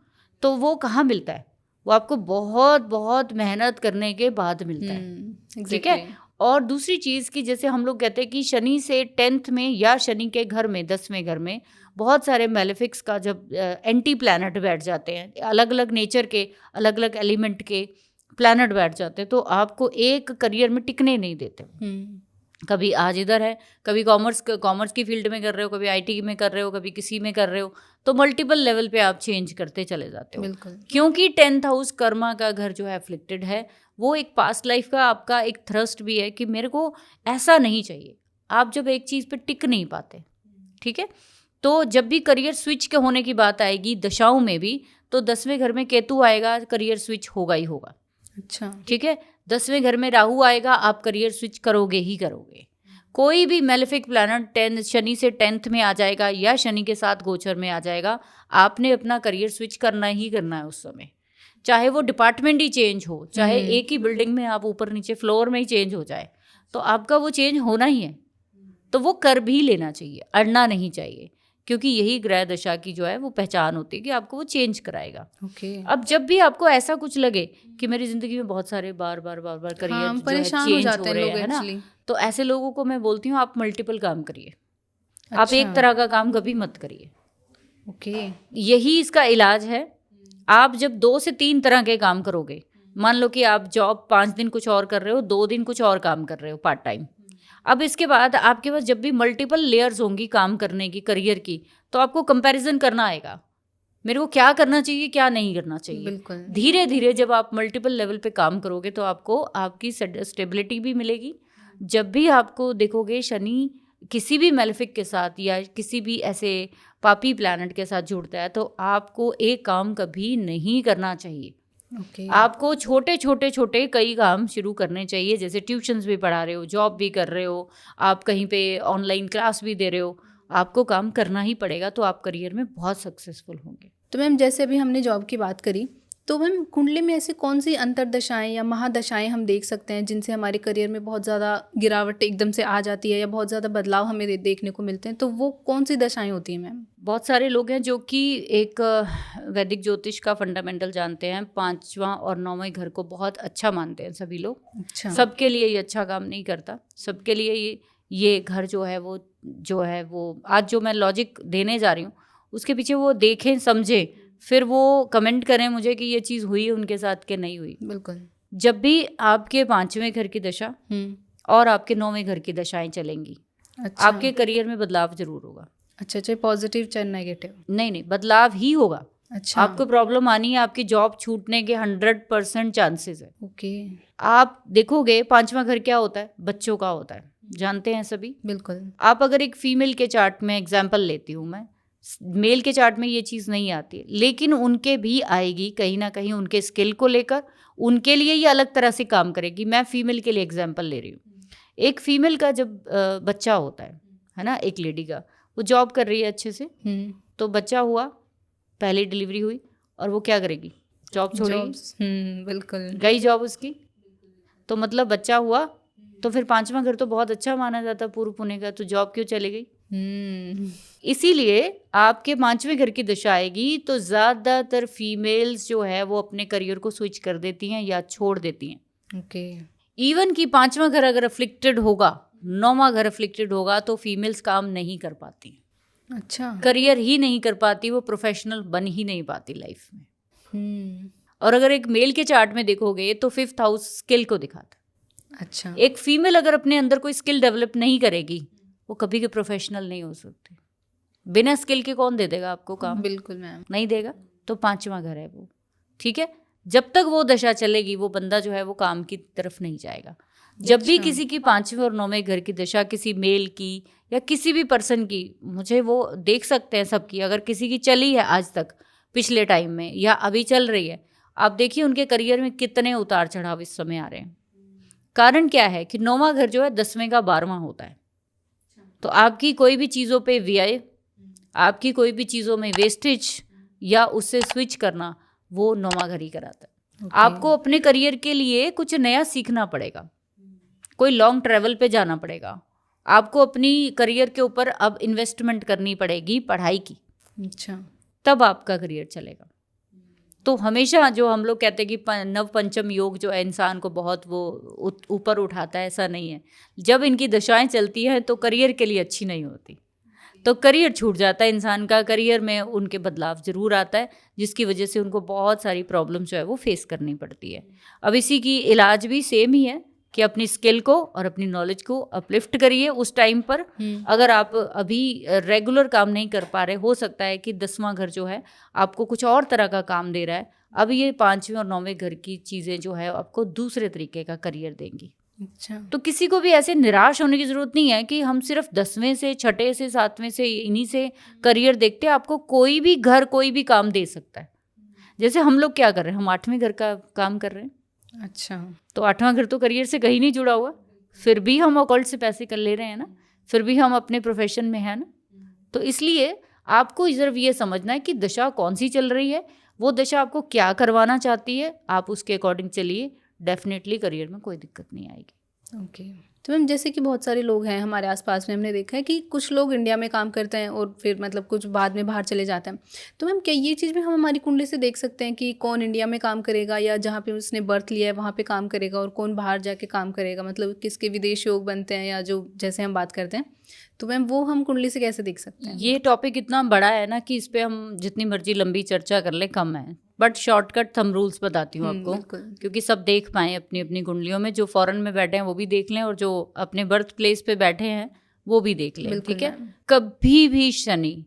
तो वो कहाँ मिलता है? वो आपको बहुत बहुत मेहनत करने के बाद मिलता है। ठीक है। और दूसरी चीज़ कि जैसे हम लोग कहते हैं कि शनि से 10th में या शनि के घर में 10वें घर में बहुत सारे मेलेफिक्स का जब एंटी प्लैनेट बैठ जाते हैं, अलग अलग नेचर के अलग अलग एलिमेंट के प्लैनेट बैठ जाते हैं, तो आपको एक करियर में टिकने नहीं देते। कभी आज इधर है, कभी कॉमर्स की फील्ड में कर रहे हो, कभी आईटी में कर रहे हो, कभी किसी में कर रहे हो, तो मल्टीपल लेवल पे आप चेंज करते चले जाते हो। क्योंकि 10th हाउस कर्मा का घर जो है अफ्लिक्टेड है, वो एक पास्ट लाइफ का आपका एक थ्रस्ट भी है कि मेरे को ऐसा नहीं चाहिए। आप जब एक चीज़ पे टिक नहीं पाते, ठीक है, तो जब भी करियर स्विच के होने की बात आएगी दशाओं में भी, तो 10वें घर में केतु आएगा, करियर स्विच होगा ही होगा। अच्छा, ठीक है। 10वें घर में राहु आएगा, आप करियर स्विच करोगे ही करोगे। कोई भी मेलेफिक प्लैनेट शनि से 10th में आ जाएगा या शनि के साथ गोचर में आ जाएगा, आपने अपना करियर स्विच करना ही करना है उस समय। चाहे वो डिपार्टमेंट ही चेंज हो, चाहे एक ही बिल्डिंग में आप ऊपर नीचे फ्लोर में ही चेंज हो जाए, तो आपका वो चेंज होना ही है। तो वो कर भी लेना चाहिए, अड़ना नहीं चाहिए, क्योंकि यही ग्रह दशा की जो है वो पहचान होती है कि आपको वो चेंज कराएगा। अब जब भी आपको ऐसा कुछ लगे कि मेरी जिंदगी में बहुत सारे बार बार करियर परेशान चेंज हो जाते हो हैं रहे लोग हैं ना, एक्चुअली, तो ऐसे लोगों को मैं बोलती हूँ आप मल्टीपल काम करिए। आप एक तरह का काम कभी मत करिए। यही इसका इलाज है। आप जब 2 से 3 तरह के काम करोगे, मान लो कि आप जॉब 5 दिन कुछ और कर रहे हो, 2 दिन कुछ और काम कर रहे हो पार्ट टाइम, अब इसके बाद आपके पास जब भी मल्टीपल लेयर्स होंगी काम करने की, करियर की, तो आपको कंपैरिजन करना आएगा, मेरे को क्या करना चाहिए क्या नहीं करना चाहिए। बिल्कुल। धीरे धीरे जब आप मल्टीपल लेवल पे काम करोगे तो आपको आपकी स्टेबिलिटी भी मिलेगी। जब भी आपको देखोगे शनि किसी भी मेलेफिक के साथ या किसी भी ऐसे पापी प्लैनेट के साथ जुड़ता है, तो आपको एक काम कभी नहीं करना चाहिए। आपको छोटे छोटे कई काम शुरू करने चाहिए, जैसे ट्यूशन्स भी पढ़ा रहे हो, जॉब भी कर रहे हो, आप कहीं पे ऑनलाइन क्लास भी दे रहे हो, आपको काम करना ही पड़ेगा, तो आप करियर में बहुत सक्सेसफुल होंगे। तो मैम जैसे अभी हमने जॉब की बात करी, तो मैम कुंडली में ऐसी कौन सी अंतरदशाएं या महादशाएं हम देख सकते हैं जिनसे हमारे करियर में बहुत ज़्यादा गिरावट एकदम से आ जाती है या बहुत ज़्यादा बदलाव हमें देखने को मिलते हैं, तो वो कौन सी दशाएं होती हैं मैम? बहुत सारे लोग हैं जो कि एक वैदिक ज्योतिष का फंडामेंटल जानते हैं, 5वां और 9वें घर को बहुत अच्छा मानते हैं सभी लोग। अच्छा। सबके लिए ये अच्छा काम नहीं करता, सबके लिए ये घर जो है वो आज जो मैं लॉजिक देने जा रही हूँ उसके पीछे वो देखें, समझें, फिर वो कमेंट करें मुझे कि ये चीज़ हुई उनके साथ कि नहीं हुई। बिल्कुल। जब भी आपके 5वें घर की दशा और आपके 9वें घर की दशाएं चलेंगी, अच्छा। आपके करियर में बदलाव जरूर होगा। अच्छा, चाहे पॉजिटिव चाहे नेगेटिव? नहीं, बदलाव ही होगा। अच्छा। आपको प्रॉब्लम आनी है, आपकी जॉब छूटने के 100% चांसेस है। ओके। आप देखोगे 5वां घर क्या होता है, बच्चों का होता है, जानते हैं सभी। बिल्कुल। आप अगर एक फीमेल के चार्ट में एग्जाम्पल लेती हूँ मैं, मेल के चार्ट में ये चीज़ नहीं आती, लेकिन उनके भी आएगी कहीं ना कहीं, उनके स्किल को लेकर उनके लिए ये अलग तरह से काम करेगी। मैं फीमेल के लिए एग्जाम्पल ले रही हूँ। एक फीमेल का जब बच्चा होता है ना, एक लेडी का, वो जॉब कर रही है अच्छे से, तो बच्चा हुआ, पहली डिलीवरी हुई, और वो क्या करेगी, जॉब छोड़ेगी। बिल्कुल। गई जॉब उसकी, तो मतलब बच्चा हुआ, तो फिर 5वां घर तो बहुत अच्छा माना जाता पूर्व पुण्य का, तो जॉब क्यों चली गई? इसीलिए आपके 5वें घर की दशा आएगी तो ज़्यादातर फीमेल्स जो है वो अपने करियर को स्विच कर देती हैं या छोड़ देती हैं। ओके। इवन कि 5वां घर अगर अफ्लिक्टेड होगा, 9वां घर अफ्लिक्टेड होगा, तो फीमेल्स काम नहीं कर पाती। अच्छा। करियर ही नहीं कर पाती, वो प्रोफेशनल बन ही नहीं पाती लाइफ में। और अगर एक मेल के चार्ट में देखोगे तो 5th हाउस स्किल को दिखाता है। अच्छा। एक फीमेल अगर अपने अंदर कोई स्किल डेवलप नहीं करेगी, वो कभी के प्रोफेशनल नहीं हो सकती। बिना स्किल के कौन दे देगा आपको काम? बिल्कुल मैम, नहीं देगा। तो 5वां घर है वो, ठीक है। जब तक वो दशा चलेगी वो बंदा जो है वो काम की तरफ नहीं जाएगा। जब भी किसी की 5वें और 9वें घर की दशा, किसी मेल की या किसी भी पर्सन की, मुझे वो देख सकते हैं सबकी, अगर किसी की चली है आज तक पिछले टाइम में या अभी चल रही है, आप देखिए उनके करियर में कितने उतार चढ़ाव इस समय आ रहे हैं। कारण क्या है कि 9वां घर जो है 10वें का 12वां होता है। तो आपकी कोई भी चीज़ों पे व्यय, आपकी कोई भी चीज़ों में वेस्टेज या उससे स्विच करना, वो 9वां घर ही कराता है। आपको अपने करियर के लिए कुछ नया सीखना पड़ेगा, कोई लॉन्ग ट्रैवल पे जाना पड़ेगा, आपको अपनी करियर के ऊपर अब इन्वेस्टमेंट करनी पड़ेगी पढ़ाई की। अच्छा। तब आपका करियर चलेगा। तो हमेशा जो हम लोग कहते हैं कि नव पंचम योग जो है इंसान को बहुत वो ऊपर उठाता है, ऐसा नहीं है। जब इनकी दशाएं चलती हैं तो करियर के लिए अच्छी नहीं होती, तो करियर छूट जाता है इंसान का। करियर में उनके बदलाव ज़रूर आता है, जिसकी वजह से उनको बहुत सारी प्रॉब्लम जो है वो फेस करनी पड़ती है। अब इसी की इलाज भी सेम ही है कि अपनी स्किल को और अपनी नॉलेज को अपलिफ्ट करिए उस टाइम पर। अगर आप अभी रेगुलर काम नहीं कर पा रहे, हो सकता है कि 10वां घर जो है आपको कुछ और तरह का काम दे रहा है, अब ये 5वें और 9वें घर की चीज़ें जो है आपको दूसरे तरीके का करियर देंगी। अच्छा। तो किसी को भी ऐसे निराश होने की ज़रूरत नहीं है कि हम सिर्फ 10वें से 6ठे से 7वें से इन्हीं से करियर देखते हैं। आपको कोई भी घर कोई भी काम दे सकता है। जैसे हम लोग क्या कर रहे हैं, हम 8वें घर का काम कर रहे हैं, अच्छा, तो 8वां घर तो करियर से कहीं नहीं जुड़ा हुआ, फिर भी हम ऑकल्ट से पैसे कर ले रहे हैं ना, फिर भी हम अपने प्रोफेशन में हैं ना। तो इसलिए आपको सिर्फ ये समझना है कि दशा कौन सी चल रही है, वो दशा आपको क्या करवाना चाहती है, आप उसके अकॉर्डिंग चलिए, डेफिनेटली करियर में कोई दिक्कत नहीं आएगी। ओके। तो मैम जैसे कि बहुत सारे लोग हैं हमारे आसपास में, हमने देखा है कि कुछ लोग इंडिया में काम करते हैं और फिर मतलब कुछ बाद में बाहर चले जाते हैं। तो मैम क्या ये चीज़ भी हम हमारी कुंडली से देख सकते हैं कि कौन इंडिया में काम करेगा या जहाँ पे उसने बर्थ लिया है वहाँ पे काम करेगा, और कौन बाहर जाके काम करेगा, मतलब किसके विदेश योग बनते हैं या जो जैसे हम बात करते हैं, तो मैम वो हम कुंडली से कैसे देख सकते हैं? ये टॉपिक इतना बड़ा है ना कि इस पे हम जितनी मर्जी लंबी चर्चा कर ले कम है, बट शॉर्टकट थंब रूल्स बताती हूँ आपको, क्योंकि सब देख पाएँ अपनी अपनी कुंडलियों में। जो फॉरेन में बैठे हैं वो भी देख लें और जो अपने बर्थ प्लेस पे बैठे हैं वो भी देख लें, ठीक है। कभी भी शनि,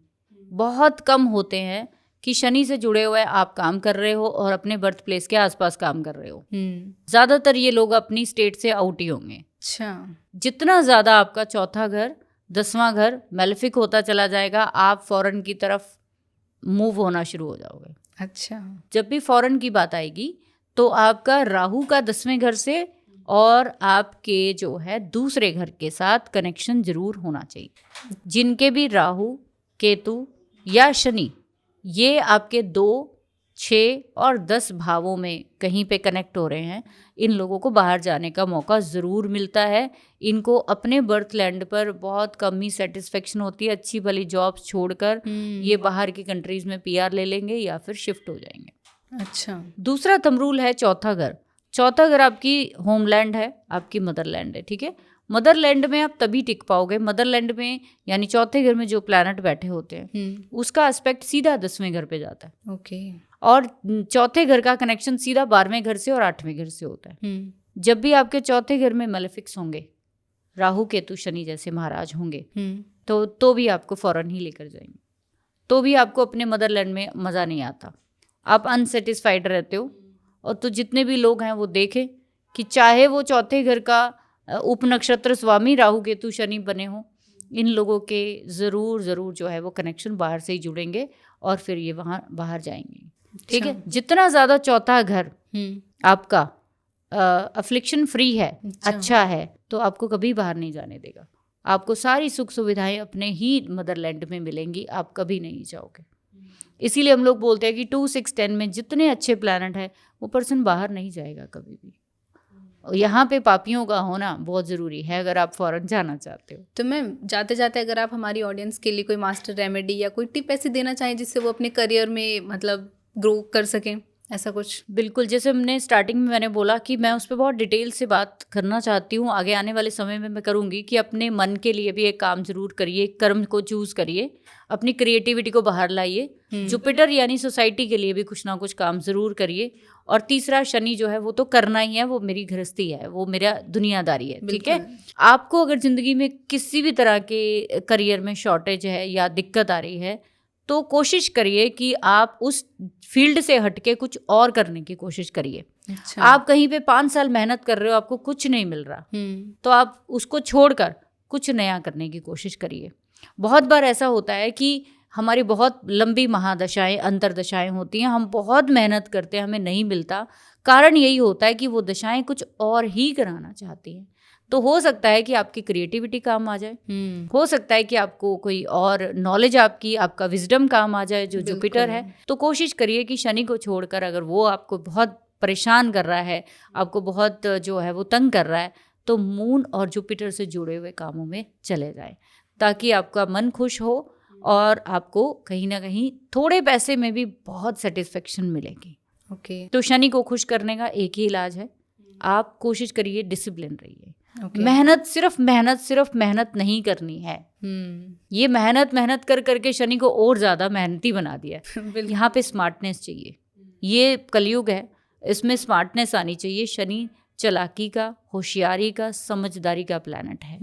बहुत कम होते हैं कि शनि से जुड़े हुए आप काम कर रहे हो और अपने बर्थ प्लेस के आसपास काम कर रहे हो। ज़्यादातर ये लोग अपनी स्टेट से आउट ही होंगे। अच्छा, जितना ज़्यादा आपका चौथा घर, 10वां घर मैलेफिक होता चला जाएगा, आप फॉरेन की तरफ मूव होना शुरू हो जाओगे। अच्छा, जब भी फॉरेन की बात आएगी तो आपका राहु का 10वें घर से और आपके जो है दूसरे घर के साथ कनेक्शन जरूर होना चाहिए। जिनके भी राहु, केतु या शनि ये आपके 2, 6 और 10 भावों में कहीं पे कनेक्ट हो रहे हैं, इन लोगों को बाहर जाने का मौका ज़रूर मिलता है। इनको अपने बर्थ लैंड पर बहुत कम ही सेटिस्फेक्शन होती है, अच्छी भली जॉब्स छोड़कर ये बाहर की कंट्रीज़ में PR ले लेंगे या फिर शिफ्ट हो जाएंगे। अच्छा, दूसरा थंब रूल है चौथा घर। चौथा घर आपकी होमलैंड है, आपकी मदरलैंड है, ठीक है। मदरलैंड में आप तभी टिक पाओगे, मदरलैंड में यानी चौथे घर में जो प्लैनेट बैठे होते हैं उसका एस्पेक्ट सीधा 10वें घर पे जाता है। ओके। और चौथे घर का कनेक्शन सीधा 12वें घर से और 8वें घर से होता है। जब भी आपके चौथे घर में मैलेफिक्स होंगे, राहु केतु शनि जैसे महाराज होंगे, तो भी आपको फौरन ही लेकर जाएंगे, तो भी आपको अपने मदरलैंड में मज़ा नहीं आता, आप अनसेटिस्फाइड रहते हो। और तो जितने भी लोग हैं वो देखें कि चाहे वो चौथे घर का उप नक्षत्र स्वामी राहु केतु शनि बने हों, इन लोगों के ज़रूर जो है वो कनेक्शन बाहर से ही जुड़ेंगे और फिर ये वहाँ बाहर जाएंगे, ठीक है। जितना ज़्यादा चौथा घर आपका अफ्लिक्शन फ्री है, अच्छा है, तो आपको कभी बाहर नहीं जाने देगा। आपको सारी सुख सुविधाएं अपने ही मदरलैंड में मिलेंगी, आप कभी नहीं जाओगे। इसीलिए हम लोग बोलते हैं कि 2, 6, 10 में जितने अच्छे प्लैनेट हैं वो पर्सन बाहर नहीं जाएगा कभी भी। यहाँ पे पापियों का होना बहुत ज़रूरी है अगर आप फॉरेन जाना चाहते हो। तो मैम जाते जाते अगर आप हमारी ऑडियंस के लिए कोई मास्टर रेमेडी या कोई टिप ऐसी देना चाहें जिससे वो अपने करियर में मतलब ग्रो कर सकें, ऐसा कुछ? बिल्कुल, जैसे हमने स्टार्टिंग में मैंने बोला कि मैं उस पर बहुत डिटेल से बात करना चाहती हूँ, आगे आने वाले समय में मैं करूँगी कि अपने मन के लिए भी एक काम ज़रूर करिए, कर्म को चूज़ करिए, अपनी क्रिएटिविटी को बाहर लाइए। जुपिटर यानी सोसाइटी के लिए भी कुछ ना कुछ काम ज़रूर करिए। और तीसरा शनि जो है वो तो करना ही है, वो मेरी गृहस्थी है, वो मेरा दुनियादारी है, ठीक है। आपको अगर ज़िंदगी में किसी भी तरह के करियर में शॉर्टेज है या दिक्कत आ रही है तो कोशिश करिए कि आप उस फील्ड से हटके कुछ और करने की कोशिश करिए। अच्छा। आप कहीं पे 5 साल मेहनत कर रहे हो, आपको कुछ नहीं मिल रहा, तो आप उसको छोड़कर कुछ नया करने की कोशिश करिए। बहुत बार ऐसा होता है कि हमारी बहुत लंबी महादशाएं, अंतरदशाएं होती हैं, हम बहुत मेहनत करते हैं, हमें नहीं मिलता। कारण यही होता है कि वो दशाएं कुछ और ही कराना चाहती हैं। तो हो सकता है कि आपकी क्रिएटिविटी काम आ जाए, हो सकता है कि आपको कोई और नॉलेज, आपका विजडम काम आ जाए जो जुपिटर है। तो कोशिश करिए कि शनि को छोड़कर, अगर वो आपको बहुत परेशान कर रहा है, आपको बहुत जो है वो तंग कर रहा है, तो मून और जुपिटर से जुड़े हुए कामों में चले जाएं, ताकि आपका मन खुश हो और आपको कहीं ना कहीं थोड़े पैसे में भी बहुत सेटिस्फेक्शन मिलेगी। ओके। तो शनि को खुश करने का एक ही इलाज है, आप कोशिश करिए डिसिप्लिन रहिए। मेहनत सिर्फ मेहनत नहीं करनी है। ये मेहनत कर करके शनि को और ज़्यादा मेहनती बना दिया है। यहाँ पे स्मार्टनेस चाहिए, ये कलयुग है, इसमें स्मार्टनेस आनी चाहिए। शनि चालाकी का, होशियारी का, समझदारी का प्लैनेट है।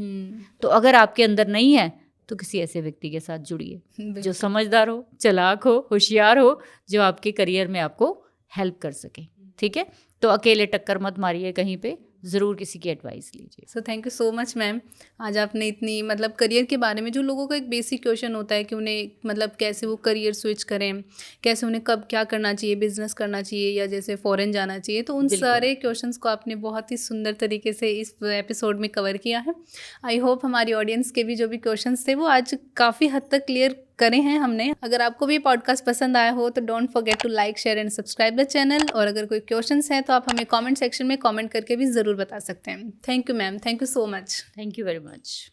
तो अगर आपके अंदर नहीं है तो किसी ऐसे व्यक्ति के साथ जुड़िए जो समझदार हो, चालाक हो, होशियार हो, जो आपके करियर में आपको हेल्प कर सके, ठीक है। तो अकेले टक्कर मत मारिए कहीं पे, ज़रूर किसी की एडवाइस लीजिए। So thank you so much ma'am. आज आपने इतनी मतलब करियर के बारे में, जो लोगों का एक बेसिक क्वेश्चन होता है कि उन्हें मतलब कैसे वो करियर स्विच करें, कैसे उन्हें कब क्या करना चाहिए, बिजनेस करना चाहिए या जैसे फॉरेन जाना चाहिए, तो उन बिल्कुल। सारे क्वेश्चंस को आपने बहुत ही सुंदर तरीके से इस एपिसोड में कवर किया है। आई होप हमारी ऑडियंस के भी जो भी क्वेश्चंस थे वो आज काफ़ी हद तक क्लियर करे हैं हमने। अगर आपको भी पॉडकास्ट पसंद आया हो तो don't forget to like, share and subscribe the channel. और अगर कोई क्वेश्चंस हैं तो आप हमें कमेंट सेक्शन में कमेंट करके भी ज़रूर बता सकते हैं। Thank you ma'am, thank you so much. Thank you very much.